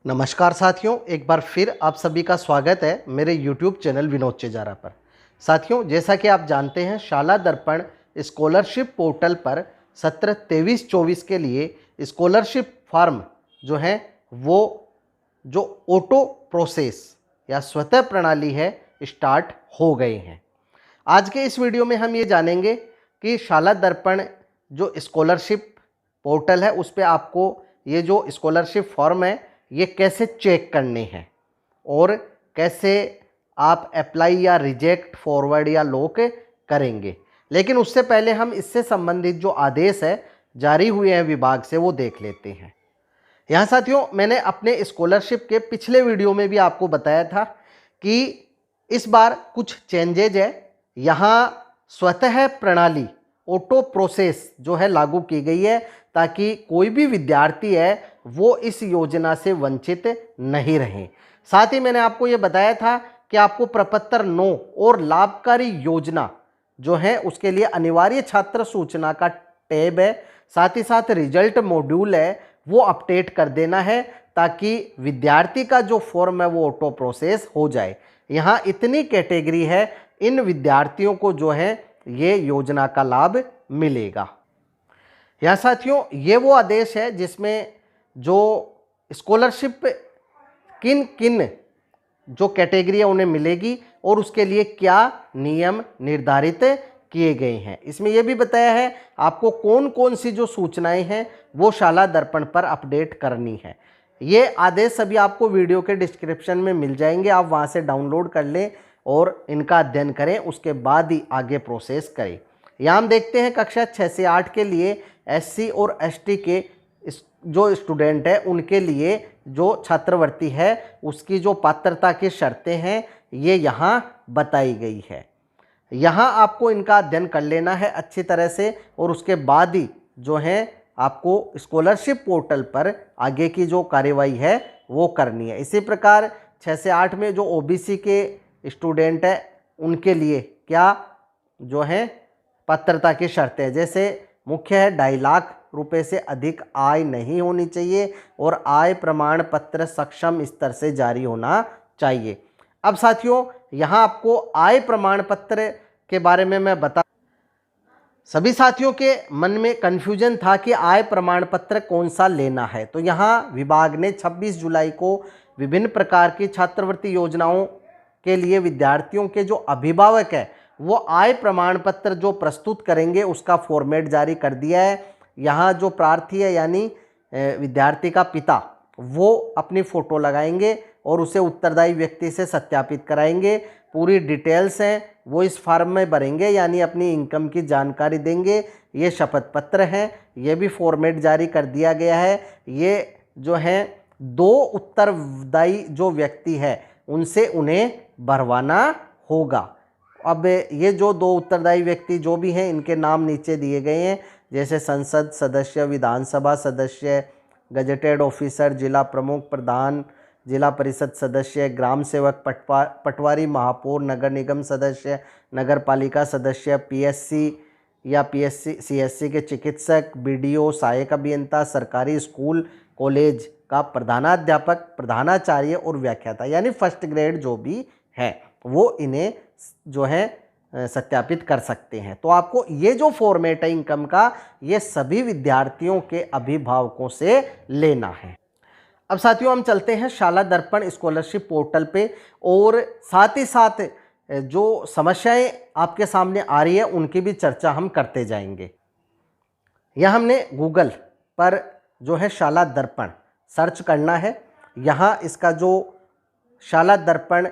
नमस्कार साथियों, एक बार फिर आप सभी का स्वागत है मेरे YouTube चैनल विनोद चेजारा पर। साथियों, जैसा कि आप जानते हैं, शाला दर्पण स्कॉलरशिप पोर्टल पर सत्र 23-24 के लिए स्कॉलरशिप फॉर्म जो है वो जो ऑटो प्रोसेस या स्वतः प्रणाली है स्टार्ट हो गए हैं। आज के इस वीडियो में हम ये जानेंगे कि शाला दर्पण जो स्कॉलरशिप पोर्टल है उस पर आपको ये जो स्कॉलरशिप फॉर्म है ये कैसे चेक करने हैं और कैसे आप अप्लाई या रिजेक्ट, फॉरवर्ड या लॉक करेंगे। लेकिन उससे पहले हम इससे संबंधित जो आदेश है जारी हुए हैं विभाग से वो देख लेते हैं। यहाँ साथियों, मैंने अपने स्कॉलरशिप के पिछले वीडियो में भी आपको बताया था कि इस बार कुछ चेंजेज है। यहाँ स्वतः प्रणाली ऑटो प्रोसेस जो है लागू की गई है ताकि कोई भी विद्यार्थी है वो इस योजना से वंचित नहीं रहे। साथ ही मैंने आपको ये बताया था कि आपको प्रपत्र 9 और लाभकारी योजना जो है उसके लिए अनिवार्य छात्र सूचना का टैब है, साथ ही साथ रिजल्ट मॉड्यूल है वो अपडेट कर देना है ताकि विद्यार्थी का जो फॉर्म है वो ऑटो प्रोसेस हो जाए। यहाँ इतनी कैटेगरी है, इन विद्यार्थियों को जो है ये योजना का लाभ मिलेगा। यहाँ साथियों, ये वो आदेश है जिसमें जो स्कॉलरशिप किन किन जो कैटेगरी है उन्हें मिलेगी और उसके लिए क्या नियम निर्धारित किए गए हैं। इसमें यह भी बताया है आपको कौन कौन सी जो सूचनाएं हैं वो शाला दर्पण पर अपडेट करनी है। ये आदेश सभी आपको वीडियो के डिस्क्रिप्शन में मिल जाएंगे, आप वहां से डाउनलोड कर लें और इनका अध्ययन करें, उसके बाद ही आगे प्रोसेस करें। यहाँ हम देखते हैं कक्षा 6 से 8 के लिए SC और ST के जो स्टूडेंट है उनके लिए जो छात्रवृत्ति है उसकी जो पात्रता की शर्तें हैं ये यहाँ बताई गई है। यहाँ आपको इनका अध्ययन कर लेना है अच्छी तरह से और उसके बाद ही जो है आपको स्कॉलरशिप पोर्टल पर आगे की जो कार्यवाही है वो करनी है। इसी प्रकार 6 से 8 में जो OBC के स्टूडेंट है उनके लिए क्या जो है पात्रता की शर्तें हैं, जैसे मुख्य है 2.5 लाख रुपए से अधिक आय नहीं होनी चाहिए और आय प्रमाण पत्र सक्षम स्तर से जारी होना चाहिए। अब साथियों, यहाँ आपको आय प्रमाण पत्र के बारे में मैं बता, सभी साथियों के मन में कन्फ्यूजन था कि आय प्रमाण पत्र कौन सा लेना है। तो यहाँ विभाग ने 26 जुलाई को विभिन्न प्रकार की छात्रवृत्ति योजनाओं के लिए विद्यार्थियों के जो अभिभावक है वो आय प्रमाण पत्र जो प्रस्तुत करेंगे उसका फॉर्मेट जारी कर दिया है। यहाँ जो प्रार्थी है यानी विद्यार्थी का पिता वो अपनी फ़ोटो लगाएंगे और उसे उत्तरदायी व्यक्ति से सत्यापित कराएंगे। पूरी डिटेल्स हैं वो इस फॉर्म में भरेंगे, यानी अपनी इनकम की जानकारी देंगे। ये शपथ पत्र हैं, ये भी फॉर्मेट जारी कर दिया गया है। ये जो हैं 2 उत्तरदायी जो व्यक्ति है उनसे उन्हें भरवाना होगा। अब ये जो 2 उत्तरदायी व्यक्ति जो भी हैं इनके नाम नीचे दिए गए हैं, जैसे संसद सदस्य, विधानसभा सदस्य, गजेटेड ऑफिसर, जिला प्रमुख, प्रधान, जिला परिषद सदस्य, ग्राम सेवक, पटवारी, महापौर, नगर निगम सदस्य, नगर पालिका सदस्य, PSC या CSC के चिकित्सक, BDO, सहायक अभियंता, सरकारी स्कूल कॉलेज का प्रधानाध्यापक, प्रधानाचार्य और व्याख्याता, यानी फर्स्ट ग्रेड जो भी है वो इन्हें जो है सत्यापित कर सकते हैं। तो आपको ये जो फॉर्मेट है इनकम का ये सभी विद्यार्थियों के अभिभावकों से लेना है। अब साथियों, हम चलते हैं शाला दर्पण स्कॉलरशिप पोर्टल पे और साथ ही साथ जो समस्याएं आपके सामने आ रही है उनकी भी चर्चा हम करते जाएंगे। यह हमने गूगल पर जो है शाला दर्पण सर्च करना है। यहाँ इसका जो शाला दर्पण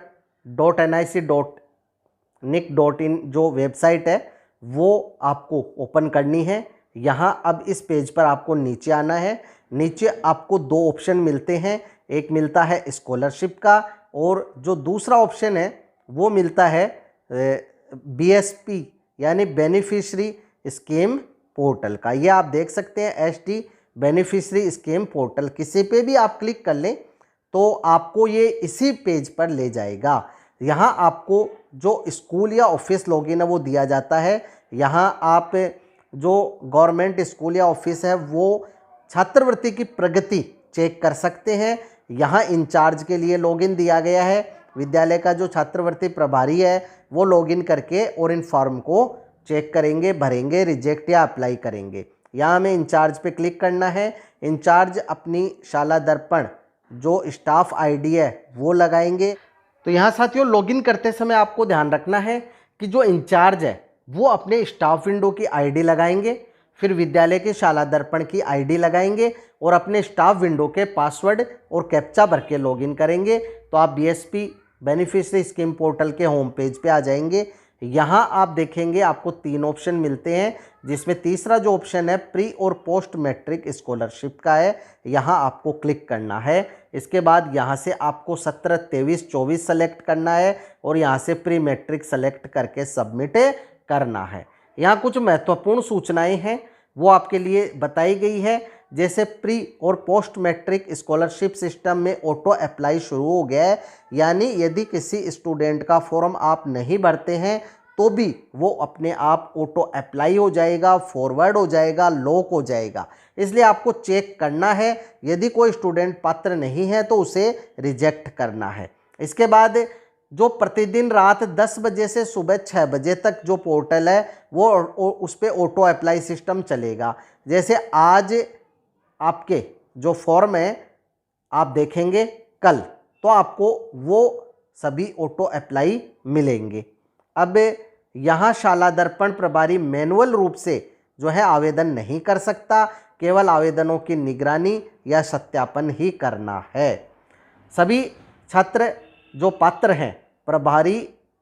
.nic.in जो वेबसाइट है वो आपको ओपन करनी है। यहाँ अब इस पेज पर आपको नीचे आना है। नीचे आपको 2 ऑप्शन मिलते हैं, एक मिलता है स्कॉलरशिप का और जो दूसरा ऑप्शन है वो मिलता है BSP यानी बेनिफिशरी स्कीम पोर्टल का। ये आप देख सकते हैं ST बेनिफिशरी स्कीम पोर्टल, किसी पे भी आप क्लिक कर लें तो आपको ये इसी पेज पर ले जाएगा। यहाँ आपको जो स्कूल या ऑफिस लॉगिन है वो दिया जाता है। यहाँ आप जो गवर्नमेंट स्कूल या ऑफिस है वो छात्रवृत्ति की प्रगति चेक कर सकते हैं यहाँ इंचार्ज के लिए लॉगिन दिया गया है। विद्यालय का जो छात्रवृत्ति प्रभारी है वो लॉगिन करके और इन फॉर्म को चेक करेंगे, भरेंगे, रिजेक्ट या अप्लाई करेंगे। यहाँ हमें इंचार्ज पे क्लिक करना है। इंचार्ज अपनी शाला दर्पण जो स्टाफ आईडी है वो लगाएंगे। तो यहाँ साथियों लॉगिन करते समय आपको ध्यान रखना है कि जो इंचार्ज है वो अपने स्टाफ विंडो की आईडी लगाएंगे, फिर विद्यालय के शाला दर्पण की आईडी लगाएंगे और अपने स्टाफ विंडो के पासवर्ड और कैप्चा भर के लॉगिन करेंगे। तो आप बीएसपी बेनिफिशियरी स्कीम पोर्टल के होम पेज पे आ जाएंगे। यहाँ आप देखेंगे आपको 3 ऑप्शन मिलते हैं, जिसमें तीसरा जो ऑप्शन है प्री और पोस्ट मैट्रिक स्कॉलरशिप का है, यहाँ आपको क्लिक करना है। इसके बाद यहाँ से आपको 17, 23, 24 सेलेक्ट करना है और यहाँ से प्री मैट्रिक सेलेक्ट करके सबमिट करना है। यहाँ कुछ महत्वपूर्ण सूचनाएं हैं वो आपके लिए बताई गई है, जैसे प्री और पोस्ट मैट्रिक स्कॉलरशिप सिस्टम में ऑटो अप्लाई शुरू हो गया है, यानी यदि किसी स्टूडेंट का फॉर्म आप नहीं भरते हैं तो भी वो अपने आप ऑटो अप्लाई हो जाएगा, फॉरवर्ड हो जाएगा, लॉक हो जाएगा। इसलिए आपको चेक करना है, यदि कोई स्टूडेंट पात्र नहीं है तो उसे रिजेक्ट करना है। इसके बाद जो प्रतिदिन रात 10 बजे से सुबह 6 बजे तक जो पोर्टल है वो उस पर ऑटो अप्लाई सिस्टम चलेगा। जैसे आज आपके जो फॉर्म है आप देखेंगे कल, तो आपको वो सभी ऑटो अप्लाई मिलेंगे। अब यहाँ शाला दर्पण प्रभारी मैनुअल रूप से जो है आवेदन नहीं कर सकता, केवल आवेदनों की निगरानी या सत्यापन ही करना है। सभी छात्र जो पात्र हैं प्रभारी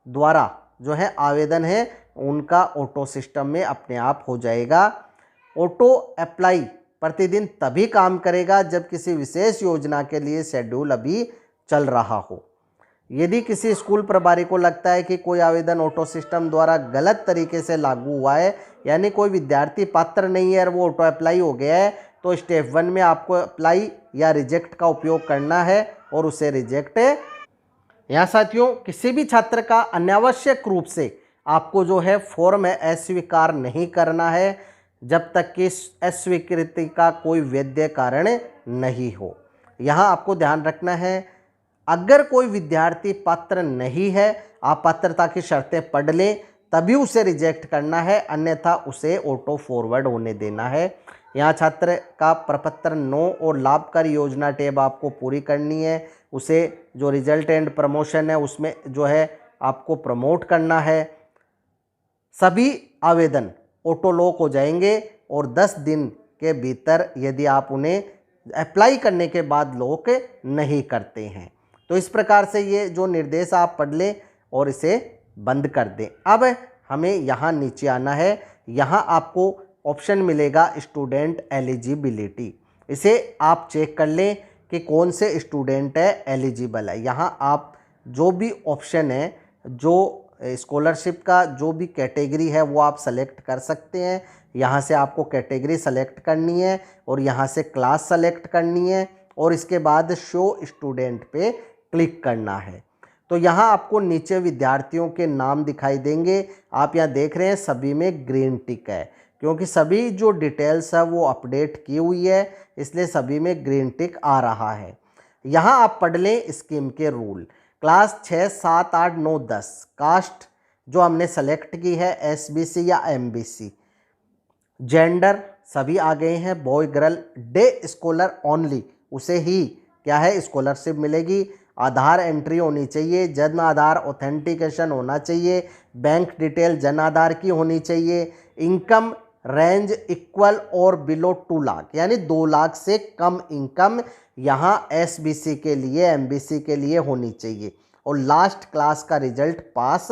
द्वारा जो है आवेदन है उनका ऑटो सिस्टम में अपने आप हो जाएगा। ऑटो अप्लाई प्रतिदिन तभी काम करेगा जब किसी विशेष योजना के लिए शेड्यूल अभी चल रहा हो। यदि किसी स्कूल प्रभारी को लगता है कि कोई आवेदन ऑटो सिस्टम द्वारा गलत तरीके से लागू हुआ है, यानी कोई विद्यार्थी पात्र नहीं है और वो ऑटो अप्लाई हो गया है, तो स्टेप 1 में आपको अप्लाई या रिजेक्ट का उपयोग करना है और उसे रिजेक्ट। यहाँ साथियों किसी भी छात्र का अनावश्यक रूप से आपको जो है फॉर्म है अस्वीकार नहीं करना है जब तक कि अस्वीकृति का कोई वैध कारण नहीं हो। यहाँ आपको ध्यान रखना है, अगर कोई विद्यार्थी पात्र नहीं है, आप पात्रता की शर्तें पढ़ लें तभी उसे रिजेक्ट करना है, अन्यथा उसे ऑटो फॉरवर्ड होने देना है। यहाँ छात्र का प्रपत्र 9 और लाभकारी योजना टैब आपको पूरी करनी है, उसे जो रिजल्ट एंड प्रमोशन है उसमें जो है आपको प्रमोट करना है। सभी आवेदन ऑटो लॉक हो जाएंगे और 10 दिन के भीतर यदि आप उन्हें अप्लाई करने के बाद लॉक नहीं करते हैं। तो इस प्रकार से ये जो निर्देश आप पढ़ लें और इसे बंद कर दें। अब हमें यहाँ नीचे आना है, यहाँ आपको ऑप्शन मिलेगा स्टूडेंट एलिजिबिलिटी। इसे आप चेक कर लें कि कौन से स्टूडेंट है एलिजिबल है। यहाँ आप जो भी ऑप्शन है, जो स्कॉलरशिप का जो भी कैटेगरी है वो आप सेलेक्ट कर सकते हैं। यहाँ से आपको कैटेगरी सेलेक्ट करनी है और यहाँ से क्लास सेलेक्ट करनी है और इसके बाद शो स्टूडेंट पे क्लिक करना है। तो यहाँ आपको नीचे विद्यार्थियों के नाम दिखाई देंगे। आप यहाँ देख रहे हैं सभी में ग्रीन टिक है, क्योंकि सभी जो डिटेल्स है वो अपडेट की हुई है, इसलिए सभी में ग्रीन टिक आ रहा है। यहाँ आप पढ़ लें स्कीम के रूल। क्लास 6, 7, 8, 9, 10 कास्ट जो हमने सेलेक्ट की है एसबीसी या एमबीसी। जेंडर सभी आ गए हैं, boy girl. Day scholar only, उसे ही क्या है स्कॉलरशिप मिलेगी। आधार एंट्री होनी चाहिए, जन्म आधार ऑथेंटिकेशन होना चाहिए, बैंक डिटेल जन आधार की होनी चाहिए। इनकम रेंज इक्वल और बिलो 2 लाख, यानी 2 लाख से कम इनकम यहाँ एसबीसी के लिए एमबीसी के लिए होनी चाहिए और लास्ट क्लास का रिजल्ट पास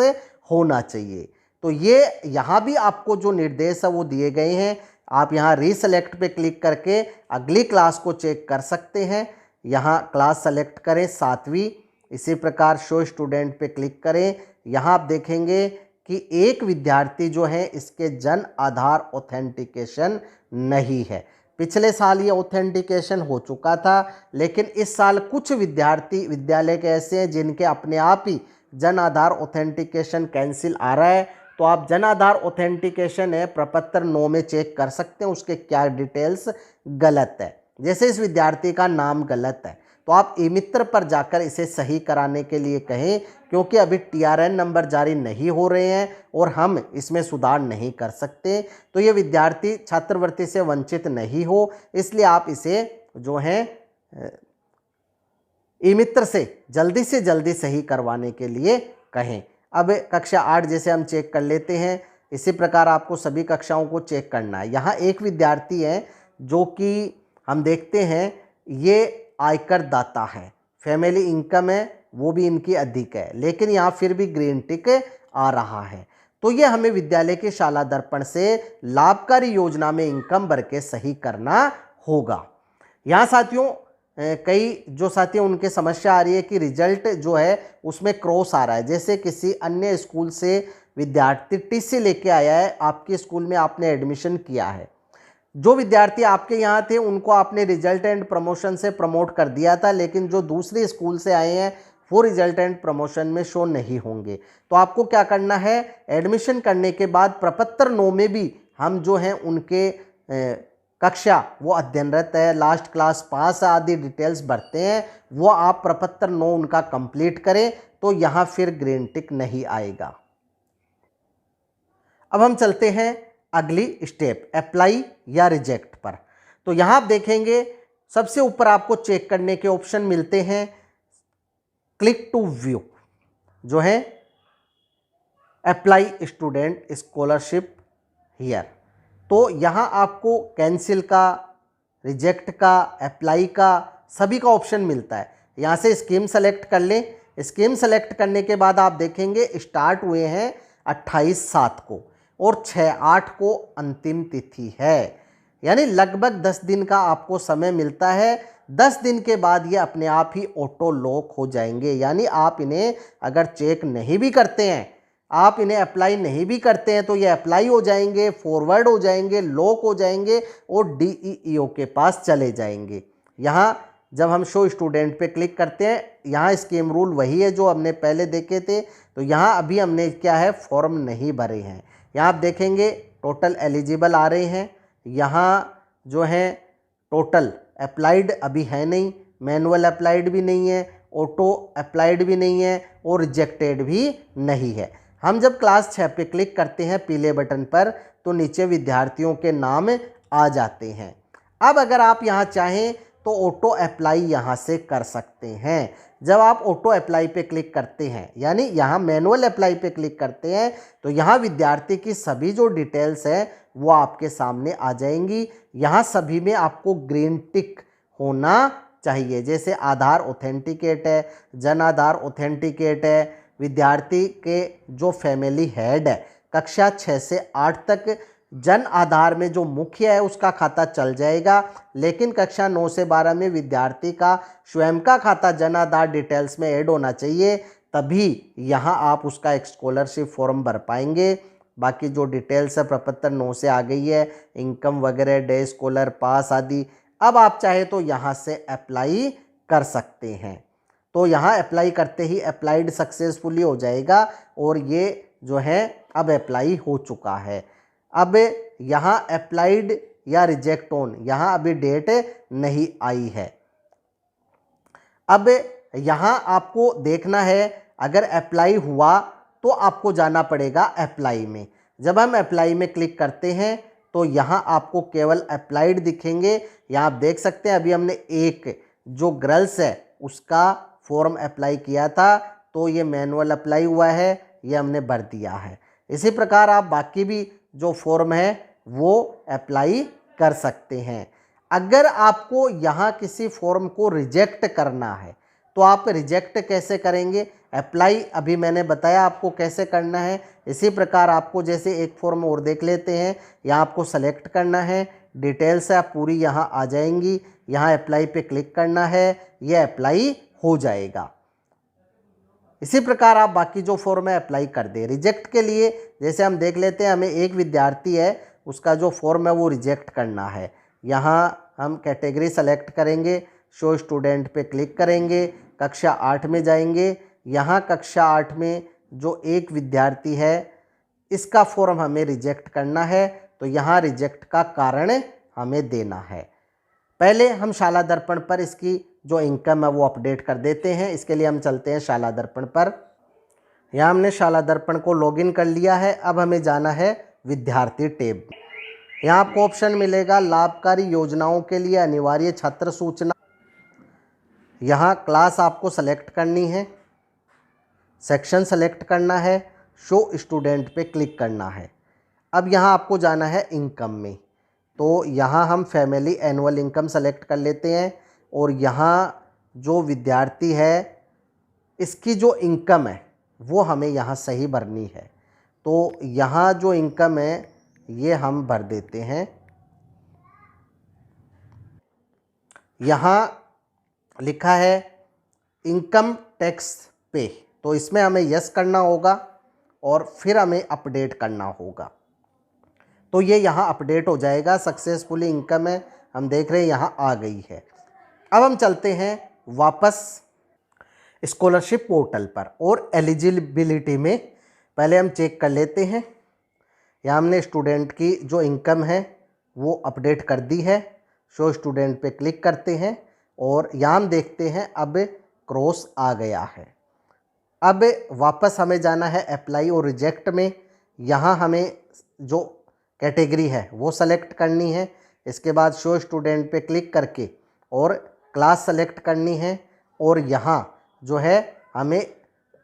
होना चाहिए। तो ये यहाँ भी आपको जो निर्देश है वो दिए गए हैं। आप यहाँ रीसेलेक्ट पे क्लिक करके अगली क्लास को चेक कर सकते हैं। यहाँ क्लास सेलेक्ट करें 7वीं, इसी प्रकार शो स्टूडेंट पे क्लिक करें। यहाँ आप देखेंगे कि एक विद्यार्थी जो है इसके जन आधार ऑथेंटिकेशन नहीं है। पिछले साल ये ऑथेंटिकेशन हो चुका था, लेकिन इस साल कुछ विद्यार्थी विद्यालय के ऐसे हैं जिनके अपने आप ही जन आधार ऑथेंटिकेशन कैंसिल आ रहा है। तो आप जन आधार ऑथेंटिकेशन है प्रपत्र 9 में चेक कर सकते हैं उसके क्या डिटेल्स गलत है। जैसे इस विद्यार्थी का नाम गलत है तो आप ई मित्र पर जाकर इसे सही कराने के लिए कहें, क्योंकि अभी TRN नंबर जारी नहीं हो रहे हैं और हम इसमें सुधार नहीं कर सकते। तो ये विद्यार्थी छात्रवृत्ति से वंचित नहीं हो, इसलिए आप इसे जो है ई मित्र से जल्दी सही करवाने के लिए कहें। अब कक्षा 8 जैसे हम चेक कर लेते हैं, इसी प्रकार आपको सभी कक्षाओं को चेक करना है। यहाँ एक विद्यार्थी है जो कि हम देखते हैं ये आयकर दाता है, फैमिली इनकम है वो भी इनकी अधिक है, लेकिन यहाँ फिर भी ग्रीन टिक आ रहा है। तो ये हमें विद्यालय के शाला दर्पण से लाभकारी योजना में इनकम भर के सही करना होगा। यहाँ साथियों कई जो साथी उनके समस्या आ रही है कि रिजल्ट जो है उसमें क्रॉस आ रहा है। जैसे किसी अन्य स्कूल से विद्यार्थी टीसी लेके आया है, आपके स्कूल में आपने एडमिशन किया है, जो विद्यार्थी आपके यहाँ थे उनको आपने रिजल्ट एंड प्रमोशन से प्रमोट कर दिया था, लेकिन जो दूसरे स्कूल से आए हैं वो रिजल्ट एंड प्रमोशन में शो नहीं होंगे। तो आपको क्या करना है, एडमिशन करने के बाद प्रपत्र 9 में भी हम जो हैं उनके कक्षा वो अध्ययनरत है, लास्ट क्लास पास आदि डिटेल्स भरते हैं, वो आप प्रपत्र 9 उनका कंप्लीट करें, तो यहाँ फिर ग्रीन टिक नहीं आएगा। अब हम चलते हैं अगली स्टेप, अप्लाई या रिजेक्ट पर। तो यहाँ आप देखेंगे सबसे ऊपर आपको चेक करने के ऑप्शन मिलते हैं, क्लिक टू व्यू जो है अप्लाई स्टूडेंट स्कॉलरशिप हियर। तो यहाँ आपको कैंसिल का, रिजेक्ट का, अप्लाई का सभी का ऑप्शन मिलता है। यहाँ से स्कीम सेलेक्ट कर लें। स्कीम सेलेक्ट करने के बाद आप देखेंगे स्टार्ट हुए हैं 28/7 को और 6/8 को अंतिम तिथि है, यानी लगभग 10 दिन का आपको समय मिलता है। 10 दिन के बाद ये अपने आप ही ऑटो लॉक हो जाएंगे, यानी आप इन्हें अगर चेक नहीं भी करते हैं, आप इन्हें अप्लाई नहीं भी करते हैं, तो ये अप्लाई हो जाएंगे, फॉरवर्ड हो जाएंगे, लॉक हो जाएंगे और DEEO के पास चले जाएंगे। यहाँ जब हम शो स्टूडेंट पे क्लिक करते हैं, यहाँ स्कीम रूल वही है जो हमने पहले देखे थे। तो यहाँ अभी हमने क्या है, फॉर्म नहीं भरे हैं। यहाँ आप देखेंगे टोटल एलिजिबल आ रहे हैं, यहाँ जो है टोटल अप्लाइड अभी है नहीं, मैनुअल अप्लाइड भी नहीं है, ऑटो अप्लाइड भी नहीं है और रिजेक्टेड भी नहीं है। हम जब क्लास 6 पे क्लिक करते हैं पीले बटन पर, तो नीचे विद्यार्थियों के नाम आ जाते हैं। अब अगर आप यहाँ चाहें तो ऑटो अप्लाई यहाँ से कर सकते हैं। जब आप ऑटो अप्लाई पे क्लिक करते हैं, यानी यहाँ मैनुअल अप्लाई पे क्लिक करते हैं, तो यहाँ विद्यार्थी की सभी जो डिटेल्स हैं वो आपके सामने आ जाएंगी। यहाँ सभी में आपको ग्रीन टिक होना चाहिए, जैसे आधार ऑथेंटिकेट है, जन आधार ऑथेंटिकेट है, विद्यार्थी के जो फैमिली हेड है कक्षा 6 से 8 तक जन आधार में जो मुख्य है उसका खाता चल जाएगा, लेकिन कक्षा 9 से 12 में विद्यार्थी का स्वयं का खाता जन आधार डिटेल्स में ऐड होना चाहिए, तभी यहाँ आप उसका एक स्कॉलरशिप फॉर्म भर पाएंगे। बाकी जो डिटेल्स है प्रपत्र 9 से आ गई है, इनकम वगैरह, डे स्कॉलर पास आदि। अब आप चाहे तो यहाँ से अप्लाई कर सकते हैं। तो यहाँ अप्लाई करते ही अप्लाइड सक्सेसफुली हो जाएगा और ये जो है अब अप्लाई हो चुका है। अब यहाँ अप्लाइड या रिजेक्ट ऑन, यहाँ अभी डेट नहीं आई है। अब यहाँ आपको देखना है, अगर अप्लाई हुआ तो आपको जाना पड़ेगा अप्लाई में। जब हम अप्लाई में क्लिक करते हैं तो यहाँ आपको केवल अप्लाइड दिखेंगे। यहाँ आप देख सकते हैं अभी हमने एक जो गर्ल्स है उसका फॉर्म अप्लाई किया था, तो ये मैनुअल अप्लाई हुआ है, ये हमने भर दिया है। इसी प्रकार आप बाकी भी जो फॉर्म है वो अप्लाई कर सकते हैं। अगर आपको यहाँ किसी फॉर्म को रिजेक्ट करना है तो आप रिजेक्ट कैसे करेंगे, अप्लाई अभी मैंने बताया आपको कैसे करना है। इसी प्रकार आपको जैसे एक फॉर्म और देख लेते हैं, यहाँ आपको सेलेक्ट करना है, डिटेल्स है पूरी यहाँ आ जाएंगी, यहाँ अप्लाई पे क्लिक करना है, ये अप्लाई हो जाएगा। इसी प्रकार आप बाकी जो फॉर्म है अप्लाई कर दें। रिजेक्ट के लिए जैसे हम देख लेते हैं, हमें एक विद्यार्थी है उसका जो फॉर्म है वो रिजेक्ट करना है। यहाँ हम कैटेगरी सेलेक्ट करेंगे, शो स्टूडेंट पे क्लिक करेंगे, कक्षा 8 में जाएंगे। यहाँ कक्षा 8 में जो एक विद्यार्थी है इसका फॉर्म हमें रिजेक्ट करना है, तो यहाँ रिजेक्ट का कारण हमें देना है। पहले हम शाला दर्पण पर इसकी जो इनकम है वो अपडेट कर देते हैं। इसके लिए हम चलते हैं शाला दर्पण पर। यहाँ हमने शाला दर्पण को लॉगिन कर लिया है। अब हमें जाना है विद्यार्थी टैब। यहाँ आपको ऑप्शन मिलेगा लाभकारी योजनाओं के लिए अनिवार्य छात्र सूचना। यहाँ क्लास आपको सेलेक्ट करनी है, सेक्शन सेलेक्ट करना है, शो स्टूडेंट पे क्लिक करना है। अब यहाँ आपको जाना है इनकम में, तो यहाँ हम फैमिली एनुअल इनकम सेलेक्ट कर लेते हैं और यहाँ जो विद्यार्थी है इसकी जो इनकम है वो हमें यहाँ सही भरनी है। तो यहाँ जो इनकम है ये हम भर देते हैं। यहाँ लिखा है इनकम टैक्स पे, तो इसमें हमें यस करना होगा और फिर हमें अपडेट करना होगा। तो ये यहाँ अपडेट हो जाएगा, सक्सेसफुली इनकम है, हम देख रहे हैं यहाँ आ गई है। अब हम चलते हैं वापस स्कॉलरशिप पोर्टल पर और एलिजिबिलिटी में पहले हम चेक कर लेते हैं। यहाँ हमने स्टूडेंट की जो इनकम है वो अपडेट कर दी है। शो स्टूडेंट पे क्लिक करते हैं और यहाँ हम देखते हैं अब क्रॉस आ गया है। अब वापस हमें जाना है अप्लाई और रिजेक्ट में। यहाँ हमें जो कैटेगरी है वो सेलेक्ट करनी है। इसके बाद शो स्टूडेंट पे क्लिक करके और क्लास सेलेक्ट करनी है और यहाँ जो है हमें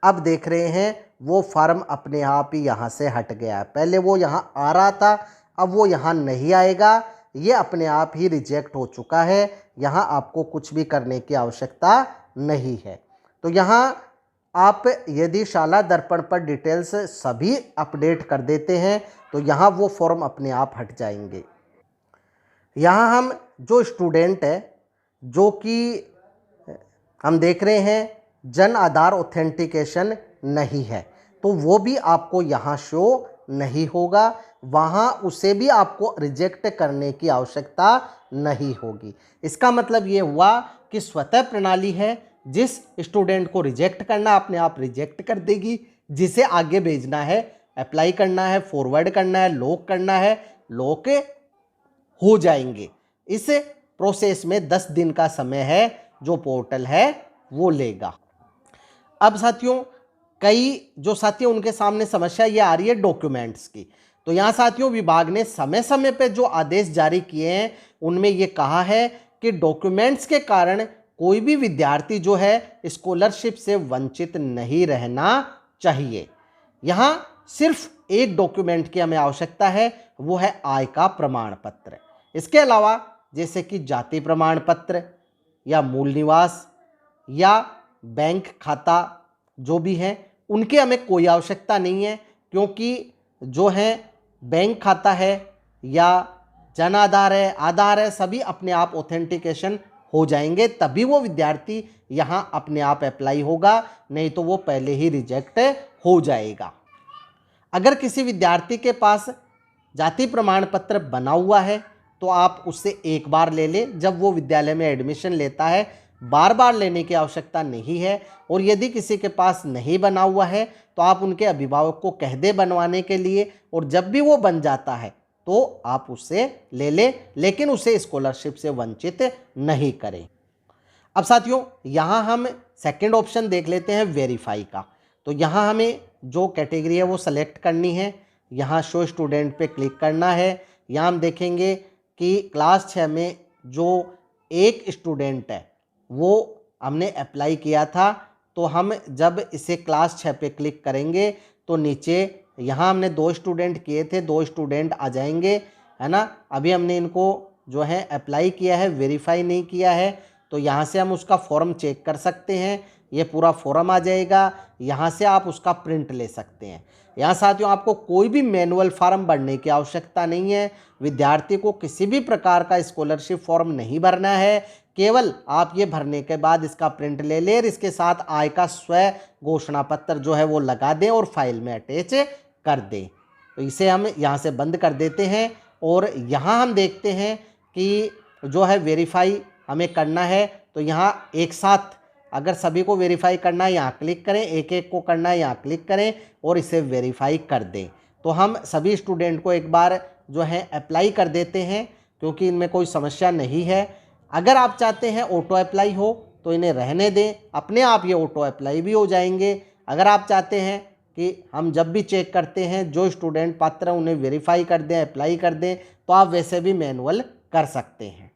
अब देख रहे हैं वो फॉर्म अपने आप ही यहाँ से हट गया है। पहले वो यहाँ आ रहा था, अब वो यहाँ नहीं आएगा, ये अपने आप ही रिजेक्ट हो चुका है। यहाँ आपको कुछ भी करने की आवश्यकता नहीं है। तो यहाँ आप यदि शाला दर्पण पर डिटेल्स सभी अपडेट कर देते हैं तो यहाँ वो फॉर्म अपने आप हट जाएंगे। यहाँ हम जो स्टूडेंट है जो कि हम देख रहे हैं जन आधार ऑथेंटिकेशन नहीं है, तो वो भी आपको यहाँ शो नहीं होगा, वहाँ उसे भी आपको रिजेक्ट करने की आवश्यकता नहीं होगी। इसका मतलब ये हुआ कि स्वतः प्रणाली है, जिस स्टूडेंट को रिजेक्ट करना अपने आप रिजेक्ट कर देगी, जिसे आगे भेजना है, अप्लाई करना है, फॉरवर्ड करना है, लॉक करना है, लॉक हो जाएंगे। इस प्रोसेस में 10 दिन का समय है जो पोर्टल है वो लेगा। अब साथियों कई जो साथी उनके सामने समस्या ये आ रही है डॉक्यूमेंट्स की। तो यहाँ साथियों विभाग ने समय समय पे जो आदेश जारी किए हैं उनमें ये कहा है कि डॉक्यूमेंट्स के कारण कोई भी विद्यार्थी जो है स्कॉलरशिप से वंचित नहीं रहना चाहिए। यहाँ सिर्फ एक डॉक्यूमेंट की हमें आवश्यकता है, वो है आय का प्रमाण पत्र। इसके अलावा जैसे कि जाति प्रमाण पत्र या मूल निवास या बैंक खाता जो भी है उनकी हमें कोई आवश्यकता नहीं है, क्योंकि जो है बैंक खाता है या जन आधार है, आधार है, सभी अपने आप ऑथेंटिकेशन हो जाएंगे, तभी वो विद्यार्थी यहाँ अपने आप अप्लाई होगा, नहीं तो वो पहले ही रिजेक्ट हो जाएगा। अगर किसी विद्यार्थी के पास जाति प्रमाण पत्र बना हुआ है तो आप उससे एक बार ले लें, जब वो विद्यालय में एडमिशन लेता है, बार बार लेने की आवश्यकता नहीं है। और यदि किसी के पास नहीं बना हुआ है तो आप उनके अभिभावक को कह दें बनवाने के लिए, और जब भी वो बन जाता है तो आप उससे ले लें, लेकिन उसे स्कॉलरशिप से वंचित नहीं करें। अब साथियों यहाँ हम सेकंड ऑप्शन देख लेते हैं वेरीफाई का। तो यहाँ हमें जो कैटेगरी है वो सेलेक्ट करनी है, यहाँ शो स्टूडेंट पे क्लिक करना है। यहाँ हम देखेंगे कि क्लास 6 में जो एक स्टूडेंट है वो हमने अप्लाई किया था, तो हम जब इसे क्लास 6 पे क्लिक करेंगे तो नीचे यहाँ हमने 2 स्टूडेंट किए थे, 2 स्टूडेंट आ जाएंगे, है ना। अभी हमने इनको जो है अप्लाई किया है, वेरीफाई नहीं किया है, तो यहाँ से हम उसका फॉर्म चेक कर सकते हैं। ये पूरा फॉर्म आ जाएगा, यहाँ से आप उसका प्रिंट ले सकते हैं। यहाँ साथियों आपको कोई भी मैनुअल फॉर्म भरने की आवश्यकता नहीं है। विद्यार्थी को किसी भी प्रकार का स्कॉलरशिप फॉर्म नहीं भरना है, केवल आप ये भरने के बाद इसका प्रिंट ले लें और इसके साथ आय का स्व घोषणा पत्र जो है वो लगा दें और फाइल में अटैच कर दें। तो इसे हम यहाँ से बंद कर देते हैं और यहाँ हम देखते हैं कि जो है वेरीफाई हमें करना है। तो यहाँ एक साथ अगर सभी को वेरीफाई करना है यहाँ क्लिक करें, एक एक को करना है यहाँ क्लिक करें और इसे वेरीफाई कर दें। तो हम सभी स्टूडेंट को एक बार जो है अप्लाई कर देते हैं, क्योंकि इनमें कोई समस्या नहीं है। अगर आप चाहते हैं ऑटो अप्लाई हो तो इन्हें रहने दें, अपने आप ये ऑटो अप्लाई भी हो जाएंगे। अगर आप चाहते हैं कि हम जब भी चेक करते हैं जो स्टूडेंट पात्र उन्हें वेरीफाई कर दें, अप्लाई कर दें, तो आप वैसे भी मैनुअल कर सकते हैं।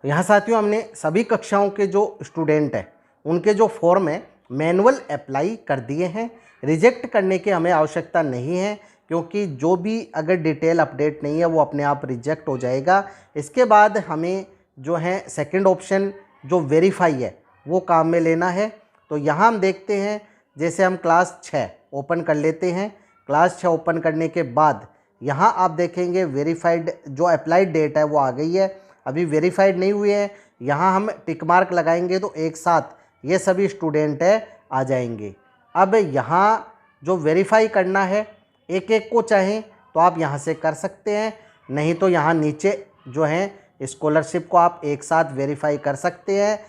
यहाँ साथियों हमने सभी कक्षाओं के जो स्टूडेंट हैं उनके जो फॉर्म है मैनुअल अप्लाई कर दिए हैं। रिजेक्ट करने की हमें आवश्यकता नहीं है, क्योंकि जो भी अगर डिटेल अपडेट नहीं है वो अपने आप रिजेक्ट हो जाएगा। इसके बाद हमें जो है सेकंड ऑप्शन जो वेरीफाई है वो काम में लेना है। तो यहाँ हम देखते हैं, जैसे हम क्लास 6 ओपन कर लेते हैं। क्लास 6 ओपन करने के बाद यहाँ आप देखेंगे वेरीफाइड जो अप्लाइड डेट है वो आ गई है। अभी वेरीफाइड नहीं हुए हैं, यहाँ हम टिक मार्क लगाएंगे तो एक साथ ये सभी स्टूडेंट है आ जाएंगे। अब यहाँ जो वेरीफाई करना है एक एक को चाहें तो आप यहाँ से कर सकते हैं, नहीं तो यहाँ नीचे जो है स्कॉलरशिप को आप एक साथ वेरीफाई कर सकते हैं।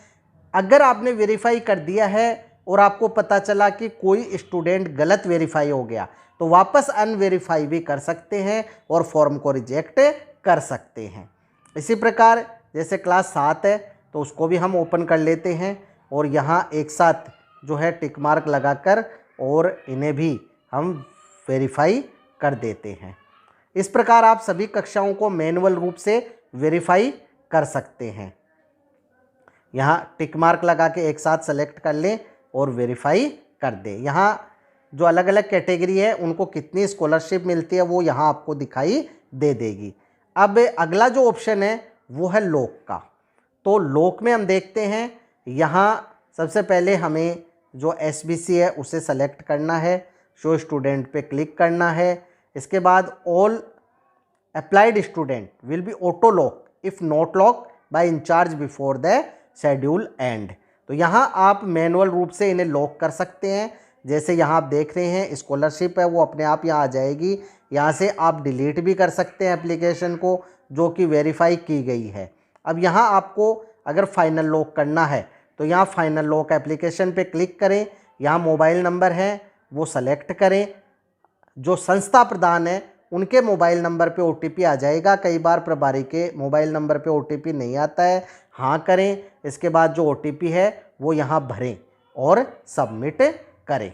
अगर आपने वेरीफाई कर दिया है और आपको पता चला कि कोई स्टूडेंट गलत वेरीफाई हो गया तो वापस अनवेरीफाई भी कर सकते हैं और फॉर्म को रिजेक्ट कर सकते हैं। इसी प्रकार जैसे क्लास 7 है तो उसको भी हम ओपन कर लेते हैं और यहाँ एक साथ जो है टिक मार्क लगाकर और इन्हें भी हम वेरीफाई कर देते हैं। इस प्रकार आप सभी कक्षाओं को मैनुअल रूप से वेरीफाई कर सकते हैं। यहाँ टिक मार्क लगा के एक साथ सेलेक्ट कर लें और वेरीफाई कर दें। यहाँ जो अलग अलग कैटेगरी है उनको कितनी स्कॉलरशिप मिलती है वो यहाँ आपको दिखाई दे देगी। अब अगला जो ऑप्शन है वो है लोक का। तो लोक में हम देखते हैं, यहाँ सबसे पहले हमें जो एसबीसी है उसे सेलेक्ट करना है, शो स्टूडेंट पे क्लिक करना है। इसके बाद all applied student will be auto lock if not lock by incharge before the schedule end. तो यहाँ आप मैनुअल रूप से इन्हें लॉक कर सकते हैं। जैसे यहाँ आप देख रहे हैं स्कॉलरशिप है वो अपने आप यहाँ आ जाएगी। यहाँ से आप डिलीट भी कर सकते हैं एप्लीकेशन को जो कि वेरीफाई की गई है। अब यहाँ आपको अगर फाइनल लॉक करना है तो यहाँ फाइनल लॉक एप्लीकेशन पे क्लिक करें, यहाँ मोबाइल नंबर है वो सेलेक्ट करें, जो संस्था प्रधान है उनके मोबाइल नंबर पे ओटीपी आ जाएगा। कई बार प्रभारी के मोबाइल नंबर पे ओटीपी नहीं आता है, हाँ करें। इसके बाद जो ओटीपी है वो यहाँ भरें और सबमिट करें।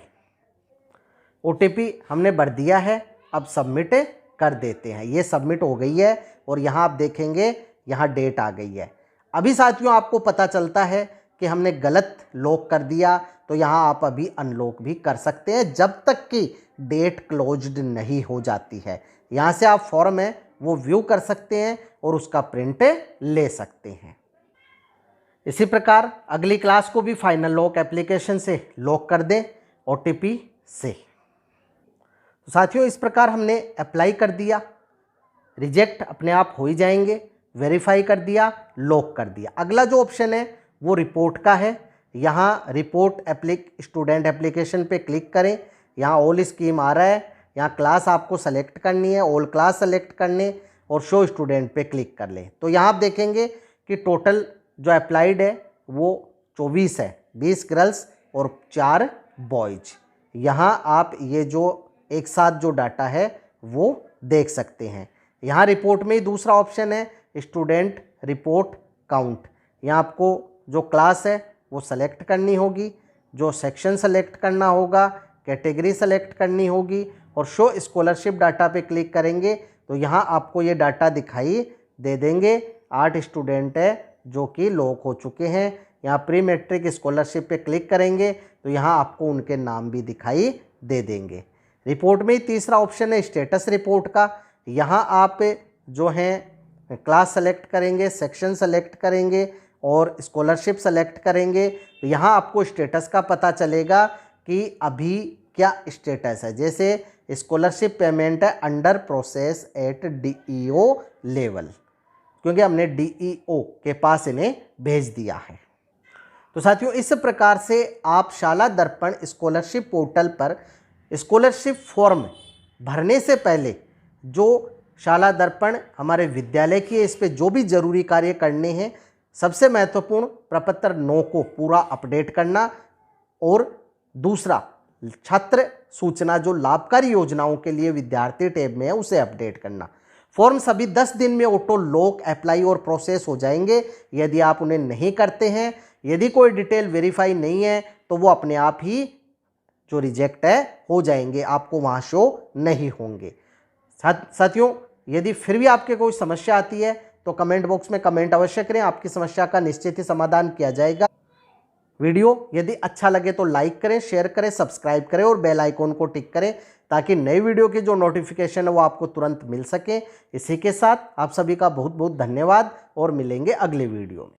ओटीपी हमने भर दिया है, अब सबमिट कर देते हैं। ये सबमिट हो गई है और यहाँ आप देखेंगे यहाँ डेट आ गई है। अभी साथियों आपको पता चलता है कि हमने गलत लॉक कर दिया, तो यहाँ आप अभी अनलॉक भी कर सकते हैं जब तक कि डेट क्लोज्ड नहीं हो जाती है। यहाँ से आप फॉर्म है वो व्यू कर सकते हैं और उसका प्रिंट ले सकते हैं। इसी प्रकार अगली क्लास को भी फाइनल लॉक एप्लीकेशन से लॉक कर दें ओटीपी से। तो साथियों इस प्रकार हमने अप्लाई कर दिया, रिजेक्ट अपने आप हो ही जाएंगे, वेरीफाई कर दिया, लॉक कर दिया। अगला जो ऑप्शन है वो रिपोर्ट का है। यहाँ रिपोर्ट स्टूडेंट एप्लीकेशन पे क्लिक करें, यहाँ ऑल स्कीम आ रहा है, यहाँ क्लास आपको सेलेक्ट करनी है, ऑल क्लास सेलेक्ट करने और शो स्टूडेंट पे क्लिक कर लें। तो यहाँ आप देखेंगे कि टोटल जो अप्लाइड है वो 24 है, 20 गर्ल्स और 4 बॉयज। यहाँ आप ये जो एक साथ जो डाटा है वो देख सकते हैं। यहाँ रिपोर्ट में ही दूसरा ऑप्शन है स्टूडेंट रिपोर्ट काउंट। यहाँ आपको जो क्लास है वो सेलेक्ट करनी होगी, जो सेक्शन सेलेक्ट करना होगा, कैटेगरी सेलेक्ट करनी होगी और शो स्कॉलरशिप डाटा पे क्लिक करेंगे तो यहाँ आपको ये डाटा दिखाई दे देंगे। 8 स्टूडेंट है जो कि लॉक हो चुके हैं। यहाँ प्री मैट्रिक स्कॉलरशिप पे क्लिक करेंगे तो यहाँ आपको उनके नाम भी दिखाई दे देंगे। रिपोर्ट में ही तीसरा ऑप्शन है स्टेटस रिपोर्ट का। यहाँ आप जो हैं क्लास सेलेक्ट करेंगे, सेक्शन सेलेक्ट करेंगे और स्कॉलरशिप सेलेक्ट करेंगे तो यहाँ आपको स्टेटस का पता चलेगा कि अभी क्या स्टेटस है। जैसे स्कॉलरशिप पेमेंट है under process at DEO level, क्योंकि हमने डीईओ के पास इन्हें भेज दिया है। तो साथियों इस प्रकार से आप शाला दर्पण स्कॉलरशिप पोर्टल पर स्कॉलरशिप फॉर्म भरने से पहले जो शाला दर्पण हमारे विद्यालय की है इस पर जो भी जरूरी कार्य करने हैं, सबसे महत्वपूर्ण प्रपत्र 9 को पूरा अपडेट करना और दूसरा छात्र सूचना जो लाभकारी योजनाओं के लिए विद्यार्थी टैब में है उसे अपडेट करना। फॉर्म सभी 10 दिन में ऑटो लॉक अप्लाई और प्रोसेस हो जाएंगे। यदि आप उन्हें नहीं करते हैं यदि कोई डिटेल वेरीफाई नहीं है तो वो अपने आप ही जो रिजेक्ट है हो जाएंगे, आपको वहाँ शो नहीं होंगे। साथियों, यदि फिर भी आपके कोई समस्या आती है तो कमेंट बॉक्स में कमेंट अवश्य करें, आपकी समस्या का निश्चित ही समाधान किया जाएगा। वीडियो यदि अच्छा लगे तो लाइक करें, शेयर करें, सब्सक्राइब करें और बेल आइकॉन को टिक करें ताकि नई वीडियो की जो नोटिफिकेशन है वो आपको तुरंत मिल सके। इसी के साथ आप सभी का बहुत बहुत धन्यवाद और मिलेंगे अगले वीडियो में।